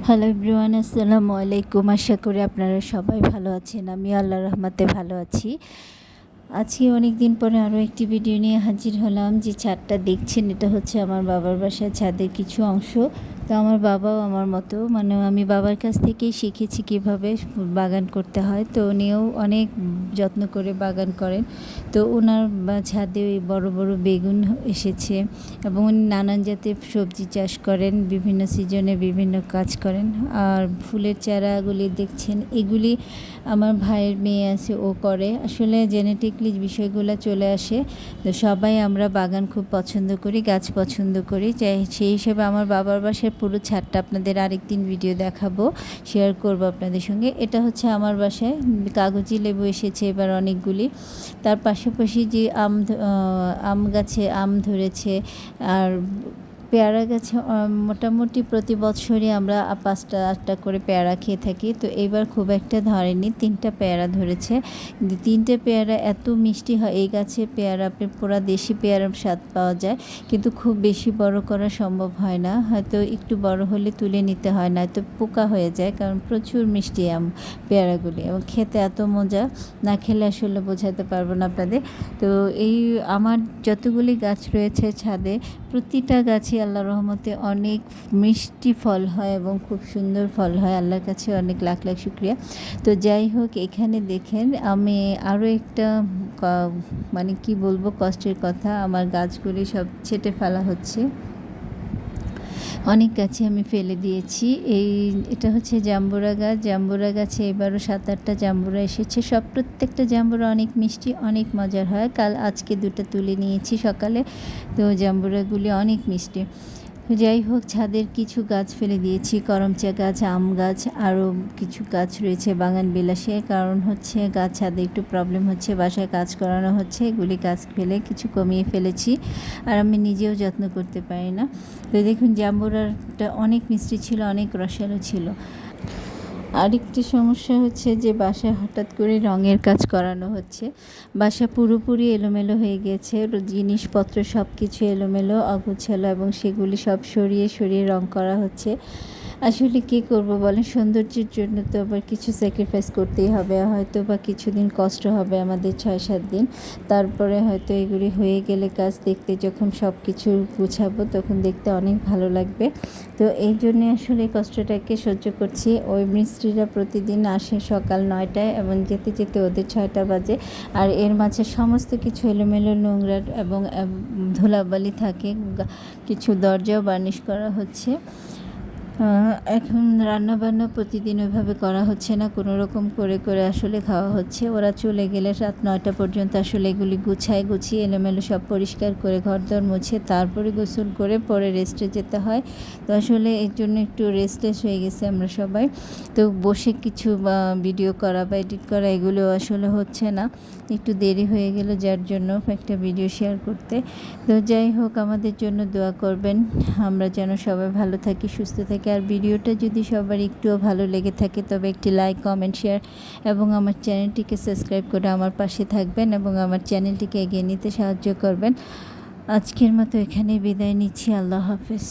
Hello everyone, আসসালামু আলাইকুম। আশা করি আপনারা সবাই ভালো আছেন। আমি আল্লাহর রহমতে ভালো আছি। আজকে অনেক দিন পরে আরও একটি ভিডিও নিয়ে হাজির হলাম। যে ছাদটা দেখছেন এটা হচ্ছে আমার বাবার বাসার ছাদের কিছু অংশ। তো আমার বাবাও আমার মতো, মানে আমি বাবার কাছ থেকেই শিখেছি কীভাবে বাগান করতে হয়। তো উনিও অনেক যত্ন করে বাগান করেন। তো ওনার ছাদে ওই বড় বড় বেগুন এসেছে এবং উনি নানান জাতের সবজি চাষ করেন, বিভিন্ন সিজনে বিভিন্ন কাজ করেন। আর ফুলের চারাগুলি দেখছেন, এগুলি আমার ভাইয়ের মেয়ে আছে, ও করে। আসলে জেনেটিকলি বিষয়গুলো চলে আসে। তো সবাই আমরা বাগান খুব পছন্দ করি, গাছ পছন্দ করি। সেই হিসেবে আমার বাবার বাসার পুরো ছাদটা আপনাদের আরেকদিন ভিডিও দেখাবো, শেয়ার করব আপনাদের সঙ্গে। এটা হচ্ছে আমার বাসায় কাগজি লেবু এসেছে এবার অনেকগুলি। তার পাশাপাশি যে আম গাছে আম ধরেছে, আর পেয়ারা গাছে মোটামুটি প্রতি বছরই আমরা 5টা-8টা করে পেয়ারা খেয়ে থাকি। তো এইবার খুব একটা ধরেনি, 3টা পেয়ারা ধরেছে। 3টে পেয়ারা এত মিষ্টি হয় এই গাছে পেয়ারা, আপনি পুরা দেশি পেয়ারার স্বাদ পাওয়া যায়। কিন্তু খুব বেশি বড় করা সম্ভব হয় না, হয়তো একটু বড় হলে তুলে নিতে হয়, না তো পোকা হয়ে যায়, কারণ প্রচুর মিষ্টি পেয়ারাগুলি এবং খেতে এত মজা, না খেলে আসলে বোঝাতে পারবো না আপনাদের। তো এই আমার যতগুলি গাছ রয়েছে ছাদে, প্রতিটা গাছে আল্লাহর রহমতে অনেক মিষ্টি ফল হয় এবং খুব সুন্দর ফল হয়। আল্লাহর কাছে অনেক লাখ লাখ শুকরিয়া। তো যাই হোক, এখানে দেখেন আমি আরও একটা মানে কি বলবো, কষ্টের কথা, আমার গাছগুলি সব ছেঁটে ফেলা হচ্ছে। অনেক গাছে আমি ফেলে দিয়েছি। এটা হচ্ছে জাম্বুরা গাছ। জাম্বুরা গাছে এবারও 7-8টা জাম্বুরা এসেছে। প্রত্যেকটা জাম্বুরা অনেক মিষ্টি, অনেক মজার হয়। আজকে 2টা তুলে নিয়েছি সকালে। তো জাম্বুরাগুলি অনেক মিষ্টি। যাই হোক, ছাদের কিছু গাছ ফেলে দিয়েছি, করমচা গাছ, আম গাছ, আরও কিছু গাছ রয়েছে বাগান বিলাসে। কারণ হচ্ছে গাছ ছাদে একটু প্রবলেম হচ্ছে, বাসায় কাজ করানো হচ্ছে, এগুলি গাছ ফেলে কিছু কমিয়ে ফেলেছি। আর আমি নিজেও যত্ন করতে পারি না। তো দেখুন, জাম্বুরাটা অনেক মিষ্টি ছিল, অনেক রসালো ছিল। আরেকটি সমস্যা হচ্ছে যে বাসায় হঠাৎ করে রঙের কাজ করানো হচ্ছে। বাসা পুরোপুরি এলোমেলো হয়ে গেছে, জিনিসপত্র সব কিছু এলোমেলো, অগোছালো, এবং সেগুলি সব সরিয়ে সরিয়ে রং করা হচ্ছে। আসলে কী করব বলেন, সৌন্দর্যের জন্য তো আবার কিছু স্যাক্রিফাইস করতেই হবে। হয়তো বা কিছুদিন কষ্ট হবে আমাদের, 6-7 দিন। তারপরে হয়তো এগুলি হয়ে গেলে কাজ দেখতে যখন সব কিছু গুছাবো তখন দেখতে অনেক ভালো লাগবে। তো এই জন্যে আসলে কষ্টটাকে সহ্য করছি। ওই মিস্ত্রিরা প্রতিদিন আসে সকাল 9টায় এবং যেতে যেতে ওদের 6টা বাজে। আর এর মাঝে সমস্ত কিছু এলোমেলো, নোংরা এবং ধুলাবালি থাকে। কিছু দরজাও বার্নিশ করা হচ্ছে। এখন রান্নাবান্না প্রতিদিন ওইভাবে করা হচ্ছে না, কোনো রকম করে করে আসলে খাওয়া হচ্ছে। ওরা চলে গেলে রাত 9টা পর্যন্ত আসলে এগুলি গুছিয়ে এলোমেলো সব পরিষ্কার করে ঘরদোর মুছে তারপরে গোসল করে পরে রেস্টে যেতে হয়। তো আসলে এর জন্য একটু রেস্টলেস হয়ে গেছে আমরা সবাই। তো বসে কিছু ভিডিও করা বা এডিট করা এগুলো আসলে হচ্ছে না, একটু দেরি হয়ে গেল, যার জন্য একটা ভিডিও শেয়ার করতে। তো যাই হোক, আমাদের জন্য দোয়া করবেন, আমরা যেন সবাই ভালো থাকি, সুস্থ থাকি। আর ভিডিওটা যদি সবার একটুও ভালো লেগে থাকে তবে একটি লাইক, কমেন্ট, শেয়ার এবং আমার চ্যানেলটিকে সাবস্ক্রাইব করে আমার পাশে থাকবেন এবং আমার চ্যানেলটিকে এগিয়ে নিতে সাহায্য করবেন। আজকের মতো এখানেই বিদায় নিচ্ছি। আল্লাহ হাফেজ।